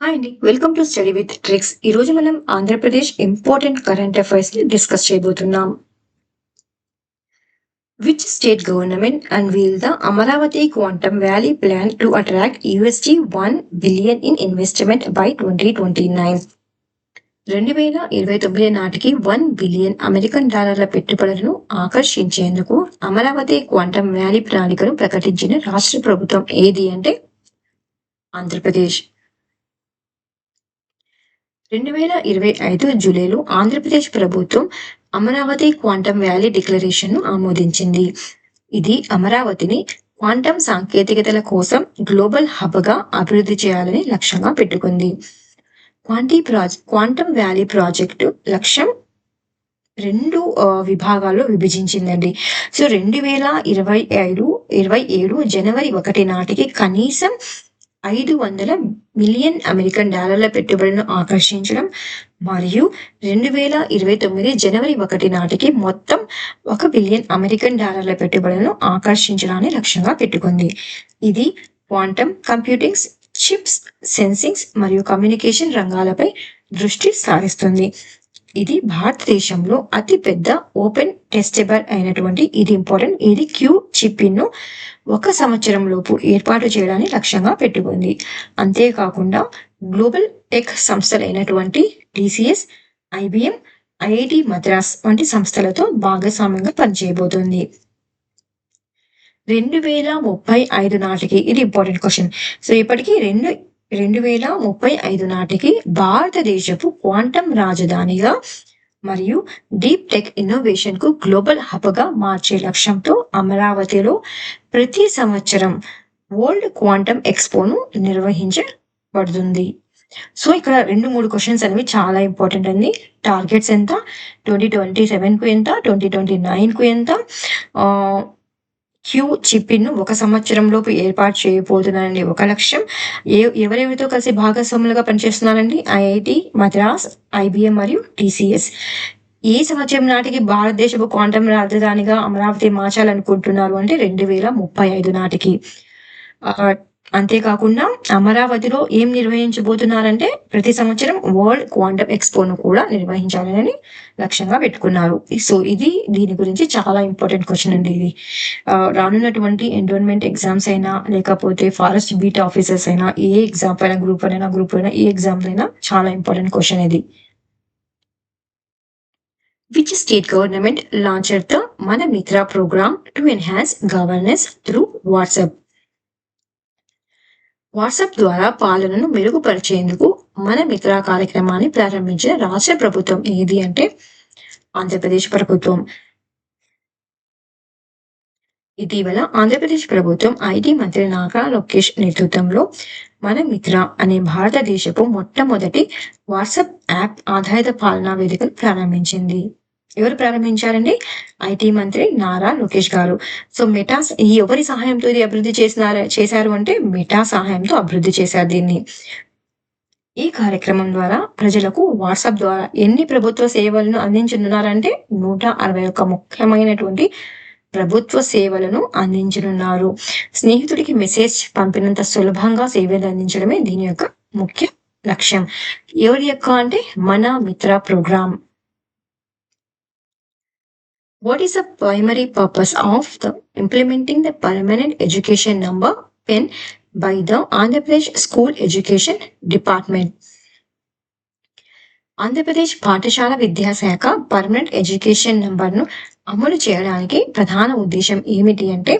Hi అండి. Welcome to study with tricks. ఈరోజు మనం ఆంధ్రప్రదేశ్ ఇంపార్టెంట్ కరెంట్ అఫైర్స్ ని డిస్కస్ చేయబోతున్నాం. Which state government unveil the Amaravati quantum valley plan to attract $1 billion in investment by 2029? 2029 నాటికి $1 billion American డాలర్ల పెట్టుబడులను ఆకర్షించేందుకు అమరావతి క్వాంటమ్ వ్యాలీ ప్రణాళికను ప్రకటించిన రాష్ట్ర ప్రభుత్వం ఏది అంటే ఆంధ్రప్రదేశ్. 2025 జూలైలో ఆంధ్రప్రదేశ్ ప్రభుత్వం అమరావతి క్వాంటమ్ వ్యాలీ డిక్లరేషన్ ను ఆమోదించింది. ఇది అమరావతిని క్వాంటమ్ సాంకేతికతల కోసం గ్లోబల్ హబ్ గా అభివృద్ధి చేయాలని లక్ష్యంగా పెట్టుకుంది. క్వాంటమ్ వ్యాలీ ప్రాజెక్టు లక్ష్యం రెండు విభాగాల్లో విభజించిందండి. సో 2027 జనవరి 1 నాటికి కనీసం $500 మిలియన్ అమెరికన్ డాలర్ల పెట్టుబడులను ఆకర్షించడం మరియు 2029 జనవరి 1 నాటికి మొత్తం $1 బిలియన్ అమెరికన్ డాలర్ల పెట్టుబడులను ఆకర్షించడాన్ని లక్ష్యంగా పెట్టుకుంది. ఇది క్వాంటమ్ కంప్యూటింగ్స్, చిప్స్, సెన్సింగ్స్ మరియు కమ్యూనికేషన్ రంగాలపై దృష్టి సారిస్తుంది. ఇది భారతదేశంలో అతి పెద్ద ఓపెన్ టెస్టబుల్ అయినటువంటి ఇది క్యూ చిప్ ను 1 సంవత్సరం లోపు ఏర్పాటు చేయడాన్ని లక్ష్యంగా పెట్టుకుంది. అంతేకాకుండా గ్లోబల్ టెక్ సంస్థలైనటువంటి టీసీఎస్, ఐబిఎం, ఐఐటి మద్రాస్ వంటి సంస్థలతో భాగస్వామ్యంగా పనిచేయబోతుంది. 2035 నాటికి ఇది ఇంపార్టెంట్ క్వశ్చన్. సో ఇప్పటికీ 2035 నాటికి భారతదేశపు క్వాంటమ్ రాజధానిగా మరియు డీప్ టెక్ ఇన్నోవేషన్ కు గ్లోబల్ హబ్ గా మార్చే లక్ష్యంతో అమరావతిలో ప్రతి సంవత్సరం వరల్డ్ క్వాంటమ్ ఎక్స్పోను నిర్వహించబడుతుంది. సో ఇక్కడ 2-3 క్వశ్చన్స్ అనేవి చాలా ఇంపార్టెంట్ అండి. టార్గెట్స్ ఎంత, 2027 కు ఎంత, 2029 కు ఎంత, క్యూ చిప్ ను 1 సంవత్సరం లోపు ఏర్పాటు చేయబోతున్నారండి 1 లక్ష్యం. ఎవరెవరితో కలిసి భాగస్వాములుగా పనిచేస్తున్నారండి? ఐఐటి మద్రాస్, ఐబిఎం మరియు టీసీఎస్. ఏ సంవత్సరం నాటికి భారతదేశపు క్వాంటమ్ రాజధానిగా అమరావతి మార్చాలనుకుంటున్నారు అంటే 2035 నాటికి. అంతేకాకుండా అమరావతిలో ఏం నిర్వహించబోతున్నారంటే ప్రతి సంవత్సరం వరల్డ్ క్వాంటమ్ ఎక్స్పోను కూడా నిర్వహించాలని లక్ష్యంగా పెట్టుకున్నారు. సో ఇది దీని గురించి చాలా ఇంపార్టెంట్ క్వశ్చన్ అండి. ఇది రానున్నటువంటి ఎన్రోల్మెంట్ ఎగ్జామ్స్ అయినా లేకపోతే ఫారెస్ట్ బీట్ ఆఫీసర్స్ అయినా ఏ ఎగ్జామ్ అయినా గ్రూప్ అయినా ఏ ఎగ్జామ్స్ అయినా చాలా ఇంపార్టెంట్ క్వశ్చన్ ఇది. Which state government launched the Mana Mitra program to enhance governance through WhatsApp? WhatsApp ద్వారా పాలనను మెరుగుపరిచేందుకు మన మిత్ర కార్యక్రమాన్ని ప్రారంభించిన రాష్ట్ర ప్రభుత్వం ఏది అంటే ఆంధ్రప్రదేశ్ ప్రభుత్వం. ఇటీవల ఆంధ్రప్రదేశ్ ప్రభుత్వం ఐటీ మంత్రి నారా లోకేష్ నేతృత్వంలో మన మిత్ర అనే భారతదేశపు మొట్టమొదటి వాట్సాప్ యాప్ ఆధారిత పాలనా వేదికను ప్రారంభించింది. ఎవరు ప్రారంభించారండి? ఐటీ మంత్రి నారా లోకేష్ గారు. సో మెటాస్ ఎవరి సహాయంతో ఇది అభివృద్ధి చేశారు అంటే మెటా సహాయంతో అభివృద్ధి చేశారు దీన్ని. ఈ కార్యక్రమం ద్వారా ప్రజలకు వాట్సాప్ ద్వారా ఎన్ని ప్రభుత్వ సేవలను అందించనున్నారంటే 161 ముఖ్యమైనటువంటి ప్రభుత్వ సేవలను అందించనున్నారు. స్నేహితుడికి మెసేజ్ పంపినంత సులభంగా సేవలు అందించడమే దీని యొక్క ముఖ్య లక్ష్యం. ఎవరి యొక్క అంటే మన మిత్ర programme. What is the primary purpose of implementing the permanent education number PEN by the Andhra Pradesh School Education Department? Andhra Pradesh పాఠశాల విద్యాశాఖ పర్మనెంట్ ఎడ్యుకేషన్ నంబర్ను అమలు చేయడానికి ప్రధాన ఉద్దేశం ఏమిటి అంటే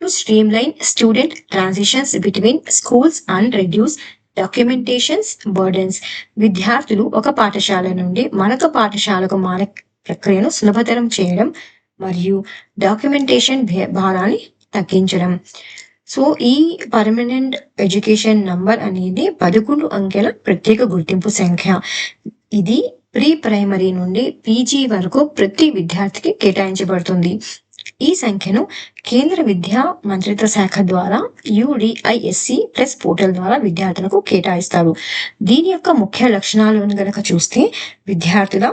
to streamline student transitions between schools and reduce documentations burdens. విద్యార్థులు ఒక పాఠశాల నుండి మరొక పాఠశాలకు మారే ప్రక్రియను సులభతరం చేయడం మరియు డాక్యుమెంటేషన్ భారాన్ని తగ్గించడం. సో ఈ పర్మనెంట్ ఎడ్యుకేషన్ నంబర్ అనేది 11 అంకెల ప్రత్యేక గుర్తింపు సంఖ్య. ఇది ప్రీ ప్రైమరీ నుండి పీజీ వరకు ప్రతి విద్యార్థికి కేటాయించబడుతుంది. ఈ సంఖ్యను కేంద్ర విద్యా మంత్రిత్వ శాఖ ద్వారా UDISC ప్లస్ పోర్టల్ ద్వారా విద్యార్థులకు కేటాయిస్తారు. దీని యొక్క ముఖ్య లక్షణాలను గనక చూస్తే విద్యార్థుల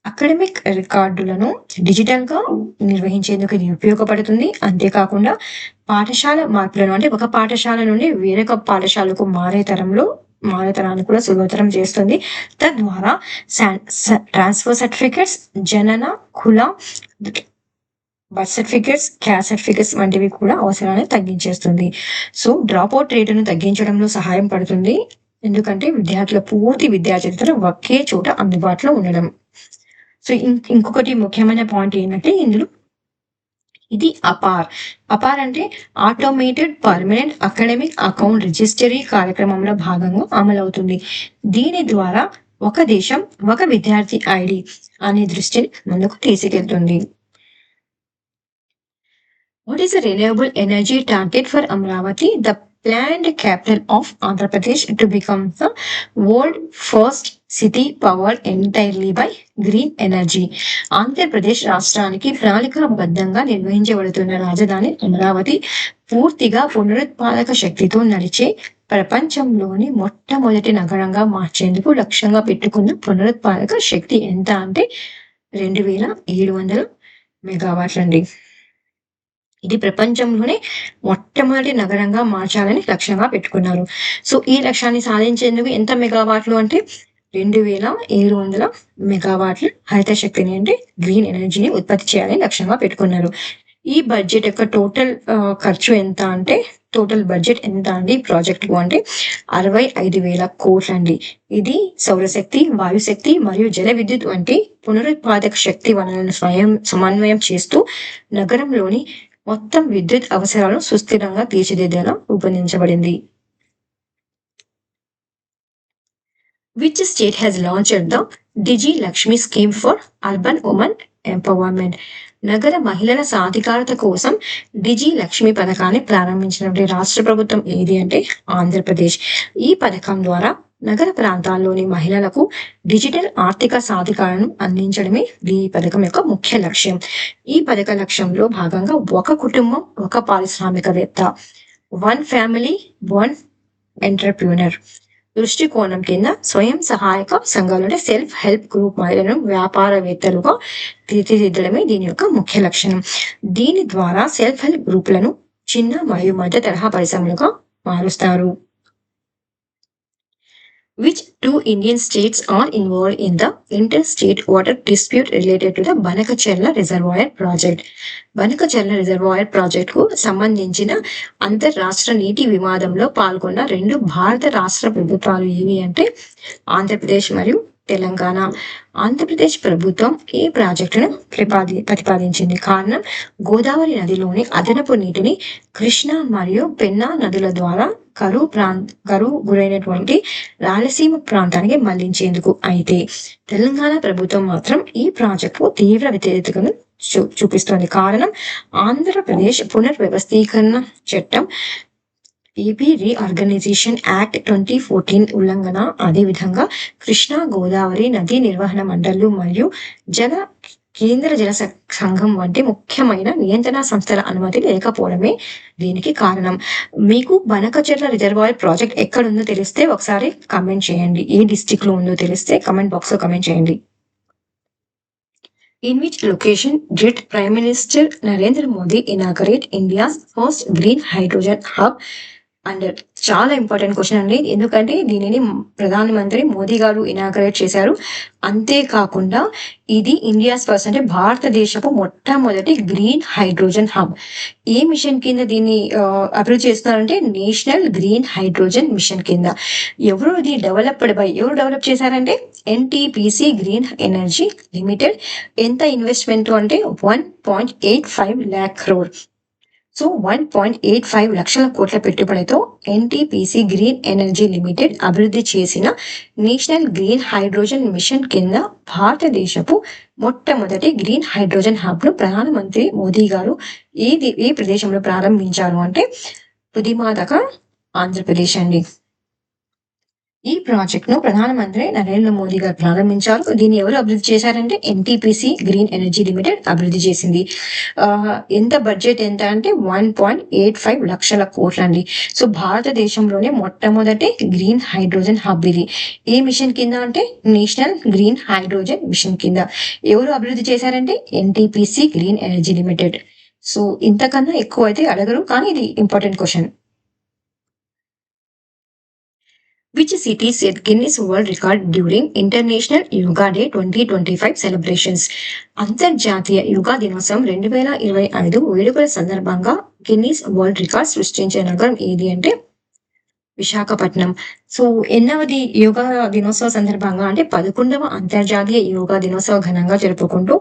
అకాడమిక్ రికార్డులను డిజిటల్ గా నిర్వహించేందుకు ఇది ఉపయోగపడుతుంది. అంతేకాకుండా పాఠశాల మార్పులను అంటే ఒక పాఠశాల నుండి వేరొక పాఠశాలకు మారే తరంలో మానతనాన్ని కూడా సులభతరం చేస్తుంది. తద్వారా ట్రాన్స్ఫర్ సర్టిఫికెట్స్, జనన, కుల, బర్త్ సర్టిఫికెట్స్, క్యాస్ట్ సర్టిఫికెట్స్ వంటివి కూడా అవసరాన్ని తగ్గించేస్తుంది. సో డ్రాప్ అవుట్ రేటును తగ్గించడంలో సహాయం పడుతుంది. ఎందుకంటే విద్యార్థుల పూర్తి విద్యా చరిత్ర ఒకే చోట అందుబాటులో ఉండడం. సో ఇంకొకటి ముఖ్యమైన పాయింట్ ఏంటంటే ఇందులో ఇది అపార్ అంటే automated permanent academic account registry కార్యక్రమంలో భాగంగా అమలవుతుంది. దీని ద్వారా ఒక దేశం ఒక విద్యార్థి ఐడి అనే దృష్టిని ముందుకు తీసుకెళ్తుంది. What is the renewable energy target for Amravati, the planned capital of Andhra Pradesh, to become the world first city powered entirely by green energy? Andhra Pradesh రాష్ట్రానికి ప్రణాళికాబద్ధంగా నిర్వహించబడుతున్న రాజధాని అమరావతి పూర్తిగా పునరుత్పాదక శక్తితో నడిచే ప్రపంచంలోని మొట్టమొదటి నగరంగా మార్చేందుకు లక్ష్యంగా పెట్టుకున్న పునరుత్పాదక శక్తి ఎంత అంటే 2700 మెగావాట్లండి. ఇది ప్రపంచంలోనే మొట్టమొదటి నగరంగా మార్చాలని లక్ష్యంగా పెట్టుకున్నారు. సో ఈ లక్ష్యాన్ని సాధించేందుకు ఎంత మెగావాట్లు అంటే 2700 మెగావాట్ల హరిత శక్తిని అంటే గ్రీన్ ఎనర్జీని ఉత్పత్తి చేయాలని లక్ష్యంగా పెట్టుకున్నారు. ఈ బడ్జెట్ యొక్క ఖర్చు ఎంత అంటే టోటల్ బడ్జెట్ ఎంత అండి ప్రాజెక్ట్ కు అంటే 65,000 కోట్లు అండి. ఇది సౌరశక్తి, వాయుశక్తి మరియు జల విద్యుత్ వంటి పునరుత్పాదక శక్తి వనరులను సమన్వయం చేస్తూ నగరంలోని మొత్తం విద్యుత్ అవసరాలను సుస్థిరంగా తీర్చిదిద్దేలా రూపొందించబడింది. Which state has launched the Digi Lakshmi scheme for urban women empowerment? నగర మహిళల సాధికారత కోసం డిజి లక్ష్మి పథకాన్ని ప్రారంభించినటువంటి రాష్ట్ర ప్రభుత్వం ఏది అంటే ఆంధ్రప్రదేశ్. ఈ పథకం ద్వారా నగర ప్రాంతాల్లోని మహిళలకు డిజిటల్ ఆర్థిక సాధికారను అందించడమే ఈ పథకం యొక్క ముఖ్య లక్ష్యం. ఈ పథక లక్ష్యంలో భాగంగా ఒక కుటుంబం ఒక పారిశ్రామికవేత్త, వన్ ఫ్యామిలీ వన్ ఎంటర్ప్రీనర్ దృష్టికోణం కింద స్వయం సహాయక సంఘాలు అంటే సెల్ఫ్ హెల్ప్ గ్రూప్ మహిళలను వ్యాపారవేత్తలుగా తీర్చిదిద్దడమే దీని యొక్క ముఖ్య లక్షణం. దీని ద్వారా సెల్ఫ్ హెల్ప్ గ్రూపులను చిన్న మరియు మధ్య తరహా పరిశ్రమలుగా మారుస్తారు. Which two Indian states are involved in the interstate water dispute related to the Banakacherla Reservoir project? Banakacherla reservoir project కు సంబంధించిన అంతర్రాష్ట్ర నీటి వివాదంలో పాల్గొన్న 2 భారత రాష్ట్ర ప్రభుత్వాలు ఏవి అంటే ఆంధ్రప్రదేశ్ మరియు తెలంగాణ. ఆంధ్రప్రదేశ్ ప్రభుత్వం ఈ ప్రాజెక్టును ప్రతిపాదించింది. కారణం గోదావరి నదిలోని అదనపు నీటిని కృష్ణా మరియు పెన్నా నదుల ద్వారా కరువు గురైనటువంటి రాయలసీమ ప్రాంతానికి మళ్లించేందుకు. అయితే తెలంగాణ ప్రభుత్వం మాత్రం ఈ ప్రాజెక్టు తీవ్ర వ్యతిరేకతను చూపిస్తోంది. కారణం ఆంధ్రప్రదేశ్ పునర్వ్యవస్థీకరణ చట్టం ఏపీ రీఆర్గనైజేషన్ యాక్ట్ 2014 ఉల్లంఘన, అదేవిధంగా కృష్ణా గోదావరి నదీ నిర్వహణ మండళ్లు మరియు కేంద్ర జల సంఘం వంటి ముఖ్యమైన నియంత్రణ సంస్థల అనుమతి లేకపోవడమే దీనికి కారణం. మీకు బనకచెర్ల రిజర్వాయర్ ప్రాజెక్ట్ ఎక్కడుందో తెలిస్తే ఒకసారి కమెంట్ చేయండి. ఏ డిస్ట్రిక్ట్ లో ఉందో తెలిస్తే కమెంట్ బాక్స్ లో కమెంట్ చేయండి. In which location did Prime Minister Narendra Modi inaugurate India's first green hydrogen hub? And చాలా ఇంపార్టెంట్ క్వశ్చన్ అండి, ఎందుకంటే దీనిని ప్రధానమంత్రి మోదీ గారు ఇనాగరేట్ చేశారు. అంతేకాకుండా ఇది ఇండియాస్ ఫస్ట్ అంటే భారతదేశపు మొట్టమొదటి గ్రీన్ హైడ్రోజన్ హబ్. ఏ మిషన్ కింద దీన్ని అభివృద్ధి చేస్తున్నారంటే నేషనల్ గ్రీన్ హైడ్రోజన్ మిషన్ కింద. ఎవరు డెవలప్ చేశారంటే ఎన్టీపీసీ గ్రీన్ ఎనర్జీ లిమిటెడ్. ఎంత ఇన్వెస్ట్మెంట్ అంటే 1.85 lakh crore. సో 1.85 లక్షల కోట్ల పెట్టుబడితో ఎన్టీపీసీ గ్రీన్ ఎనర్జీ లిమిటెడ్ అభివృద్ధి చేసిన నేషనల్ గ్రీన్ హైడ్రోజన్ మిషన్ కింద భారతదేశపు మొట్టమొదటి గ్రీన్ హైడ్రోజన్ హబ్ ను ప్రధానమంత్రి మోదీ గారు ఏ ప్రదేశంలో ప్రారంభించారు అంటే పుదిమాదక ఆంధ్రప్రదేశ్ అండి. ఈ ప్రాజెక్ట్ ను ప్రధానమంత్రి నరేంద్ర మోదీ గారు ప్రారంభించారు. దీన్ని ఎవరు అభివృద్ధి చేశారంటే ఎన్టీపీసీ గ్రీన్ ఎనర్జీ లిమిటెడ్ అభివృద్ధి చేసింది. ఎంత బడ్జెట్ ఎంత అంటే 1.85 లక్షల కోట్లు అండి. సో భారతదేశంలోనే మొట్టమొదటి గ్రీన్ హైడ్రోజన్ హబ్ ఇది. ఏ మిషన్ కింద అంటే నేషనల్ గ్రీన్ హైడ్రోజన్ మిషన్ కింద. ఎవరు అభివృద్ధి చేశారంటే NTPC green energy limited. So ఇంతకన్నా ఎక్కువ అయితే అడగరు, కానీ ఇది important question. Which city set Guinness World Record during International Yoga Day 2025 celebrations? అంతర్జాతీయ యోగా దినోత్సవం 2025 వేడుకల సందర్భంగా గిన్నిస్ వరల్డ్ రికార్డ్ సృష్టించిన నగరం ఏది అంటే విశాఖపట్నం. సో ఎన్నవది యోగా దినోత్సవ సందర్భంగా అంటే 11వ అంతర్జాతీయ యోగా దినోత్సవ ఘనంగా జరుపుకుంటూ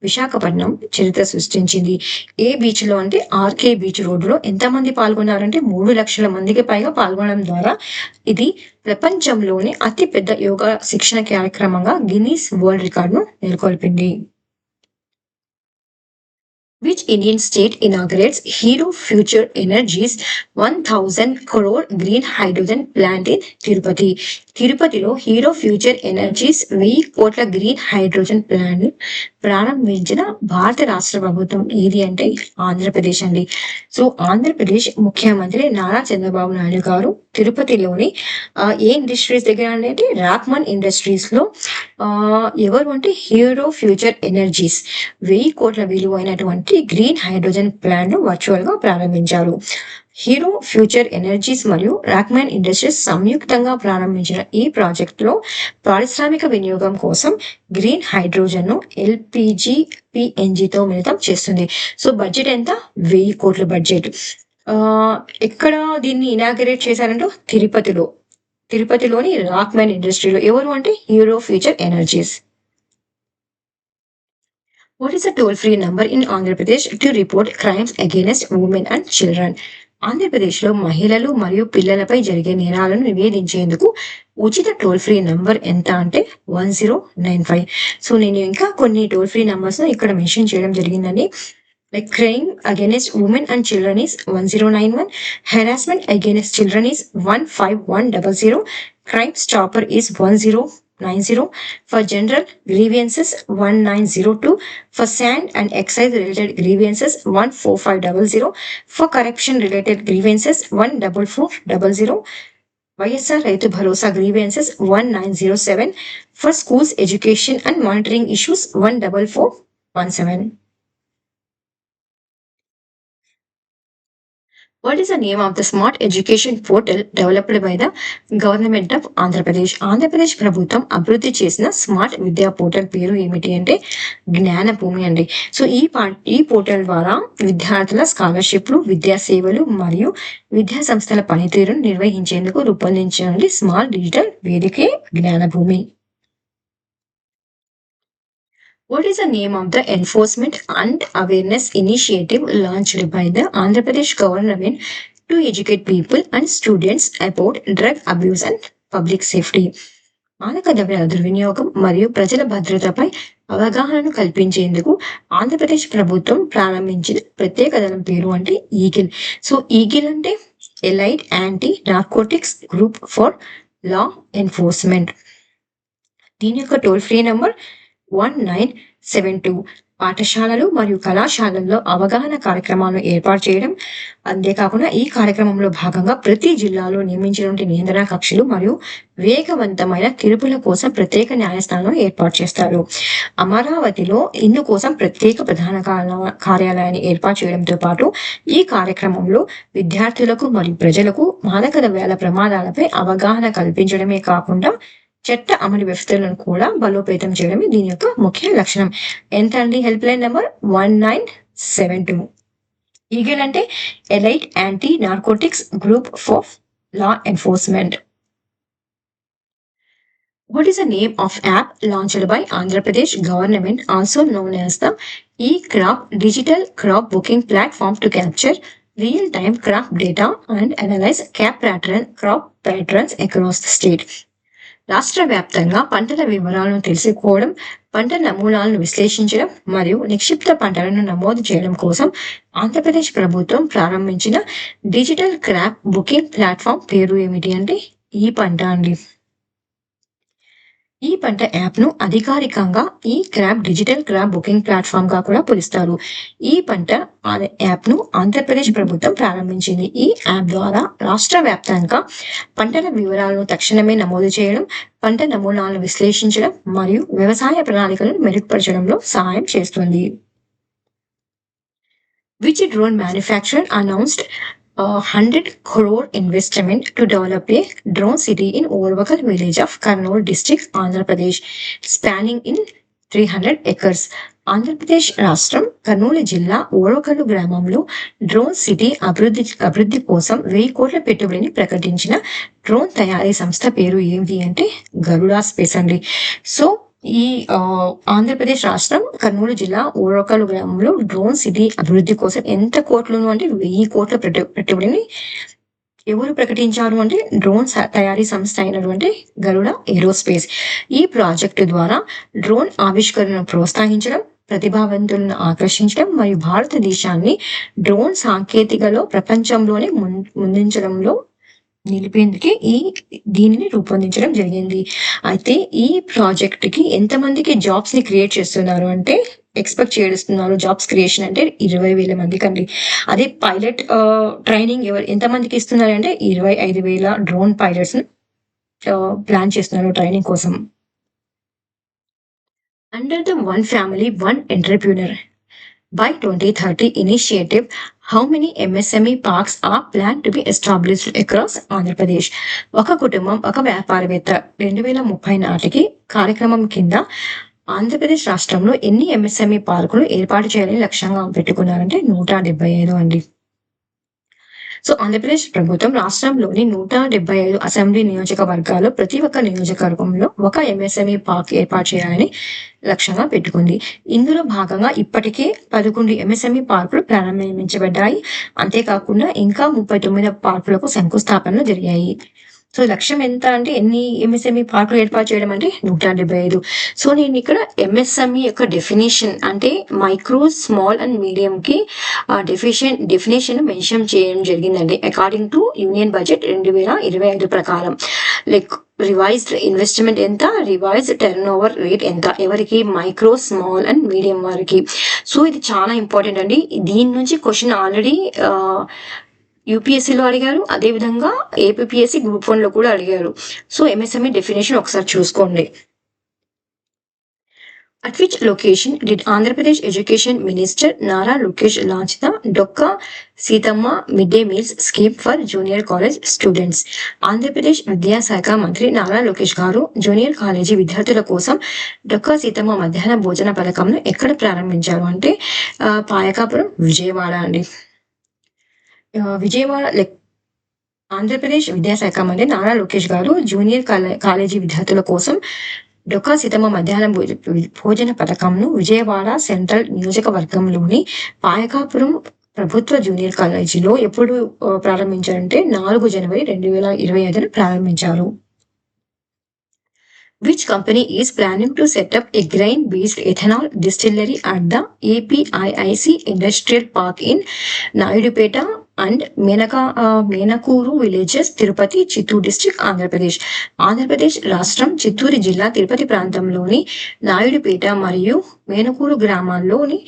విశాఖపట్నం చరిత్ర సృష్టించింది. ఏ బీచ్ లో అంటే ఆర్కే బీచ్ రోడ్డులో ఎంతమంది పాల్గొన్నారంటే 3,00,000 మందికి పైగా పాల్గొనడం ద్వారా ఇది ప్రపంచంలోనే అతి పెద్ద యోగా శిక్షణ కార్యక్రమంగా గిన్నీస్ వరల్డ్ రికార్డును నెలకొల్పింది. Which Indian state inaugurates Hero Future Energy's 1,000 crore green hydrogen plant in Tirupati? తిరుపతిలో హీరో ఫ్యూచర్ ఎనర్జీస్ 1000 కోట్ల గ్రీన్ హైడ్రోజన్ ప్లాంట్ ప్రారంభించిన భారత రాష్ట్ర ప్రభుత్వం ఏది అంటే ఆంధ్రప్రదేశ్ అండి. సో ఆంధ్రప్రదేశ్ ముఖ్యమంత్రి నారా చంద్రబాబు నాయుడు గారు తిరుపతిలోని ఏ ఇండస్ట్రీస్ దగ్గర అంటే రాక్మన్ ఇండస్ట్రీస్ లో ఎవరు అంటే హీరో ఫ్యూచర్ ఎనర్జీస్ 1000 కోట్ల విలువైనటువంటి గ్రీన్ హైడ్రోజన్ ప్లాంట్ ను వర్చువల్ గా ప్రారంభించారు. హీరో ఫ్యూచర్ ఎనర్జీస్ మరియు రాక్మ్యాన్ ఇండస్ట్రీస్ సంయుక్తంగా ప్రారంభించిన ఈ ప్రాజెక్ట్ లో పారిశ్రామిక వినియోగం కోసం గ్రీన్ హైడ్రోజన్ ను ఎల్పిజి పిఎన్జితో మిళితం చేస్తుంది. సో బడ్జెట్ ఎంత? 1000 కోట్ల బడ్జెట్. ఎక్కడ దీన్ని ఇనాగరేట్ చేశారంటే తిరుపతిలోని రాక్మ్యాన్ ఇండస్ట్రీలో. ఎవరు అంటే hero future energies. What is a toll-free number in Andhra Pradesh to report crimes against women and children? ఆంధ్రప్రదేశ్లో మహిళలు మరియు పిల్లలపై జరిగే నేరాలను నివేదించేందుకు ఉచిత టోల్ ఫ్రీ నంబర్ ఎంత అంటే 1095. సో నేను ఇంకా కొన్ని టోల్ ఫ్రీ నంబర్స్ ఇక్కడ మెన్షన్ చేయడం జరిగిందండి. Like crime against women and children is 1091, harassment against children is 15100, crime stopper is 1090, for general grievances 1902, for sand and excise related grievances 14500, for corruption related grievances 14400, YSR Raitu Bharosa grievances 1907, for schools education and monitoring issues 14417. What is the name of the smart education portal developed by the government of Andhra Pradesh? Andhra Pradesh ప్రభుత్వం అభివృద్ధి చేసిన smart విద్యా portal పేరు ఏమిటి అంటే జ్ఞానభూమి అండి. So ఈ portal ద్వారా విద్యార్థుల స్కాలర్షిప్లు, విద్యా సేవలు మరియు విద్యా సంస్థల పనితీరును నిర్వహించేందుకు రూపొందించిన స్మార్ట్ డిజిటల్ వేదికే Jnanabhumi. What is the name of the enforcement and awareness initiative launched by the Andhra Pradesh government to educate people and students about drug abuse and public safety? మాదక ద్రవ్యాల దుర్వినియోగం మరియు ప్రజల భద్రతపై అవగాహనను కల్పించేందుకు ఆంధ్రప్రదేశ్ ప్రభుత్వం ప్రారంభించిన ప్రత్యేక దళం పేరు అంటే ఈగిల్. సో ఈగిల్ అంటే elite anti narcotics group for law enforcement. దీని యొక్క టోల్ ఫ్రీ నంబర్ 1972. పాఠశాలలు మరియు కళాశాలల్లో అవగాహన కార్యక్రమాలను ఏర్పాటు చేయడం, అంతేకాకుండా ఈ కార్యక్రమంలో భాగంగా ప్రతి జిల్లాలో నియమించినటువంటి నియంత్రణ కక్షలు మరియు వేగవంతమైన తీర్పుల కోసం ప్రత్యేక న్యాయస్థానాలను ఏర్పాటు చేస్తారు. అమరావతిలో ఇందుకోసం ప్రత్యేక ప్రధాన కార్యాలయాన్ని ఏర్పాటు చేయడంతో పాటు ఈ కార్యక్రమంలో విద్యార్థులకు మరియు ప్రజలకు మాదక ద్రవ్యాల ప్రమాదాలపై అవగాహన కల్పించడమే కాకుండా చట్ట అమలు వ్యవస్థలను కూడా బలోపేతం చేయడమే దీని యొక్క ముఖ్య లక్షణం. ఎంత అండి? Help line number 1972. ఈగల్ అంటే elite anti narcotics group for law enforcement. What is the name of app launched by Andhra Pradesh government, also known as the e-crop digital crop booking platform to capture real-time crop data and analyze crop patterns across the state? రాష్ట్ర వ్యాప్తంగా పంటల వివరాలను తెలుసుకోవడం, పంట నమూనాలను విశ్లేషించడం మరియు నిక్షిప్త పంటలను నమోదు చేయడం కోసం ఆంధ్రప్రదేశ్ ప్రభుత్వం ప్రారంభించిన డిజిటల్ క్రాప్ బుకింగ్ ప్లాట్ఫామ్ పేరు ఏమిటి అంటే ఈ పంట అండి. ఈ పంట యాప్ ను అధికారికంగా ఈ crop digital crop booking platform గా కూడా పిలుస్తారు. ఈ పంట యాప్ ను ఆంధ్రప్రదేశ్ ప్రభుత్వం ప్రారంభించింది. ఈ యాప్ ద్వారా రాష్ట్ర వ్యాప్తంగా పంటల వివరాలను తక్షణమే నమోదు చేయడం, పంట నమూనాలను విశ్లేషించడం మరియు వ్యవసాయ ప్రణాళికలను మెరుగుపరచడంలో సహాయం చేస్తుంది. Which drone manufacturer announced 100 crore investment to develop a drone city in Orvakal village of Karnool district, Andhra Pradesh, spanning in 300 acres. Andhra Pradesh రాష్ట్రం కర్నూలు జిల్లా ఓరకల్లు గ్రామంలో డ్రోన్ సిటీ అభివృద్ధి కోసం 1000 కోట్ల పెట్టుబడిని ప్రకటించిన డ్రోన్ తయారీ సంస్థ పేరు ఏమిటి అంటే గరుడా స్పేస్ అండి. సో ఈ ఆంధ్రప్రదేశ్ రాష్ట్రం కర్నూలు జిల్లా ఓరకల్లు గ్రామంలో డ్రోన్ సిటీ అభివృద్ధి కోసం ఎంత కోట్లను అంటే 1000 కోట్ల పెట్టుబడిని ఎవరు ప్రకటించారు అంటే డ్రోన్ తయారీ సంస్థ అయినటువంటి గరుడ ఏరోస్పేస్. ఈ ప్రాజెక్టు ద్వారా డ్రోన్ ఆవిష్కరణను ప్రోత్సహించడం, ప్రతిభావంతులను ఆకర్షించడం మరియు భారతదేశాన్ని డ్రోన్ సాంకేతికలో ప్రపంచంలోనే ముందుంచడంలో నిలిపేందుకే దీనిని రూపొందించడం జరిగింది. అయితే ఈ ప్రాజెక్ట్ కి ఎంతమందికి జాబ్స్ ని క్రియేట్ చేస్తున్నారు అంటే ఎక్స్పెక్ట్ చేస్తున్నారు జాబ్స్ క్రియేషన్ అంటే 20,000 మందికి అండి. అదే పైలట్ ట్రైనింగ్ ఎంతమందికి ఇస్తున్నారు అంటే 25,000 డ్రోన్ పైలట్స్ ప్లాన్ చేస్తున్నారు ట్రైనింగ్ కోసం. Under the one family one entrepreneur by 2030 initiative, how many MSME parks are planned to be established across Andhra Pradesh? ఒక కుటుంబం ఒక వ్యాపారవేత్త 2030 నాటికి కార్యక్రమం కింద ఆంధ్రప్రదేశ్ రాష్ట్రంలో ఎన్ని ఎంఎస్ఎంఈ పార్కులు ఏర్పాటు చేయాలని లక్ష్యంగా పెట్టుకున్నారంటే 175 అండి. సో ఆంధ్రప్రదేశ్ ప్రభుత్వం రాష్ట్రంలోని 175 అసెంబ్లీ నియోజకవర్గాల్లో ప్రతి ఒక్క నియోజకవర్గంలో ఒక ఎంఎస్ఎంఈ పార్క్ ఏర్పాటు చేయాలని లక్ష్యంగా పెట్టుకుంది. ఇందులో భాగంగా ఇప్పటికే 11 ఎంఎస్ఎంఈ పార్కులు ప్రారంభించబడ్డాయి. అంతేకాకుండా ఇంకా 39 పార్కులకు శంకుస్థాపనలు జరిగాయి. సో లక్ష్యం ఎంత అంటే ఎన్ని ఎంఎస్ఎంఈ పార్కులు ఏర్పాటు చేయడం అంటే 175. సో నేను ఇక్కడ ఎంఎస్ఎంఈ యొక్క డెఫినేషన్ అంటే మైక్రో, స్మాల్ అండ్ మీడియం కి డెఫినేషన్ మెన్షన్ చేయడం జరిగిందండి. అకార్డింగ్ టు యూనియన్ బడ్జెట్ 2025 ప్రకారం లైక్ రివైజ్డ్ ఇన్వెస్ట్మెంట్ ఎంత, రివైజ్డ్ టర్న్ ఓవర్ రేట్ ఎంత, ఎవరికి మైక్రో, స్మాల్ అండ్ మీడియం వారికి. సో ఇది చాలా ఇంపార్టెంట్ అండి. దీని నుంచి క్వశ్చన్ ఆల్రెడీ యూపీఎస్సీలో అడిగారు, అదేవిధంగా ఏపీఎస్సీ గ్రూప్ 1 లో కూడా అడిగారు. సో ఎంఎస్ఎంఈ డెఫినేషన్ ఒకసారి చూసుకోండి. At which location did Andhra Pradesh Education Minister Nara Lokesh launch the Dokka Sithamma Midday Meals Scheme for Junior College Students? Andhra Pradesh విద్యాశాఖ మంత్రి నారా లోకేష్ గారు జూనియర్ కాలేజీ విద్యార్థుల కోసం డొక్కా సీతమ్మ మధ్యాహ్న భోజన పథకంను ఎక్కడ ప్రారంభించారు అంటే పాయకాపురం, విజయవాడ అండి. విజయవాడ ఆంధ్రప్రదేశ్ విద్యాశాఖ మంత్రి నారా లోకేష్ గారు జూనియర్ కాలేజీ విద్యార్థుల కోసం డొక్కా సీతమ్మ మధ్యాహ్న భోజన పథకంను విజయవాడ సెంట్రల్ నియోజకవర్గంలోని పాయకాపురం ప్రభుత్వ జూనియర్ కాలేజీలో ఎప్పుడు ప్రారంభించారంటే 4 జనవరి 2025 ప్రారంభించారు. Which company is planning to set up a grain-based ethanol distillery at the APIIC Industrial Park in Naidupeta and Menakuru villages, Tirupati, Chittoor district, Andhra Pradesh. Andhra Pradesh రాష్ట్రం చిత్తూరు జిల్లా తిరుపతి ప్రాంతంలోని నాయుడుపేట మరియు మేనకూరు గ్రామాల్లోని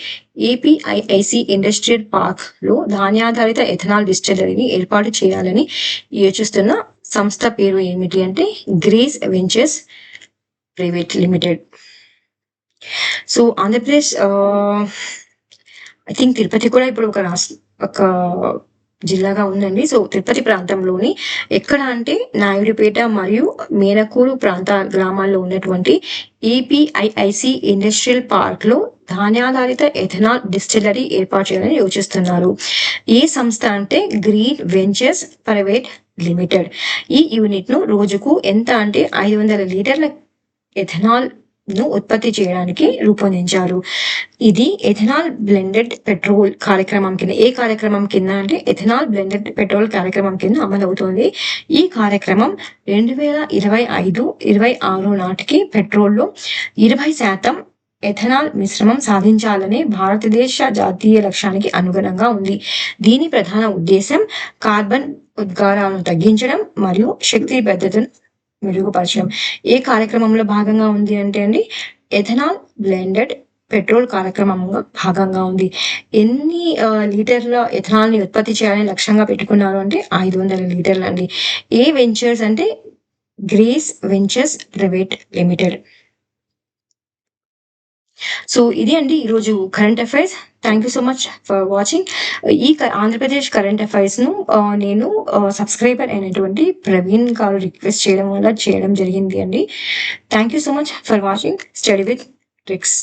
ఏపీఐఐసి ఇండస్ట్రియల్ పార్క్ లో ధాన్యాధారిత ఎథనాల్ డిస్టిలరీని ఏర్పాటు చేయాలని యోచిస్తున్న సంస్థ పేరు ఏమిటి అంటే grace ventures private limited. So Andhra Pradesh I think Tirupati కూడా ఇప్పుడు ఒక జిల్లాగా ఉందండి. సో తిరుపతి ప్రాంతంలోని ఎక్కడ అంటే నాయుడుపేట మరియు మేనకూరు గ్రామాల్లో ఉన్నటువంటి ఏపీఐఐసి ఇండస్ట్రియల్ పార్క్ లో ధాన్యాధారిత ఎథనాల్ డిస్టిలరీ ఏర్పాటు చేయాలని యోచిస్తున్నారు. ఏ సంస్థ అంటే గ్రీన్ వెంచర్స్ ప్రైవేట్ లిమిటెడ్. ఈ యూనిట్ ను రోజుకు ఎంత అంటే 500 లీటర్ల ఎథనాల్ ను ఉత్పత్తి చేయడానికి రూపొందించారు. ఇది ఎథనాల్ బ్లెండెడ్ పెట్రోల్ కార్యక్రమం కింద, ఏ కార్యక్రమం కింద అంటే ఎథనాల్ బ్లెండెడ్ పెట్రోల్ కార్యక్రమం కింద అమలవుతుంది. ఈ కార్యక్రమం 2025-26 నాటికి పెట్రోల్లో 20% ఎథనాల్ మిశ్రమం సాధించాలనే భారతదేశ జాతీయ లక్ష్యానికి అనుగుణంగా ఉంది. దీని ప్రధాన ఉద్దేశం కార్బన్ ఉద్గారాలను తగ్గించడం మరియు శక్తి భద్రతను మెరుగుపరచడం. ఏ కార్యక్రమంలో భాగంగా ఉంది అంటే అండి ఎథనాల్ బ్లెండెడ్ పెట్రోల్ కార్యక్రమంలో భాగంగా ఉంది. ఎన్ని లీటర్ల ఎథనాల్ ని ఉత్పత్తి చేయాలని లక్ష్యంగా పెట్టుకున్నారు అంటే 500 లీటర్లు అండి. ఏ వెంచర్స్ అంటే grace ventures private limited. So ఇది అండి ఈరోజు current affairs. Thank you so much for watching. ఈ ఆంధ్రప్రదేశ్ కరెంట్ అఫైర్స్ ను నేను సబ్స్క్రైబర్ అయినటువంటి ప్రవీణ్ గారు రిక్వెస్ట్ చేయడం వల్ల చేయడం జరిగింది అండి. Thank you so much for watching study with tricks.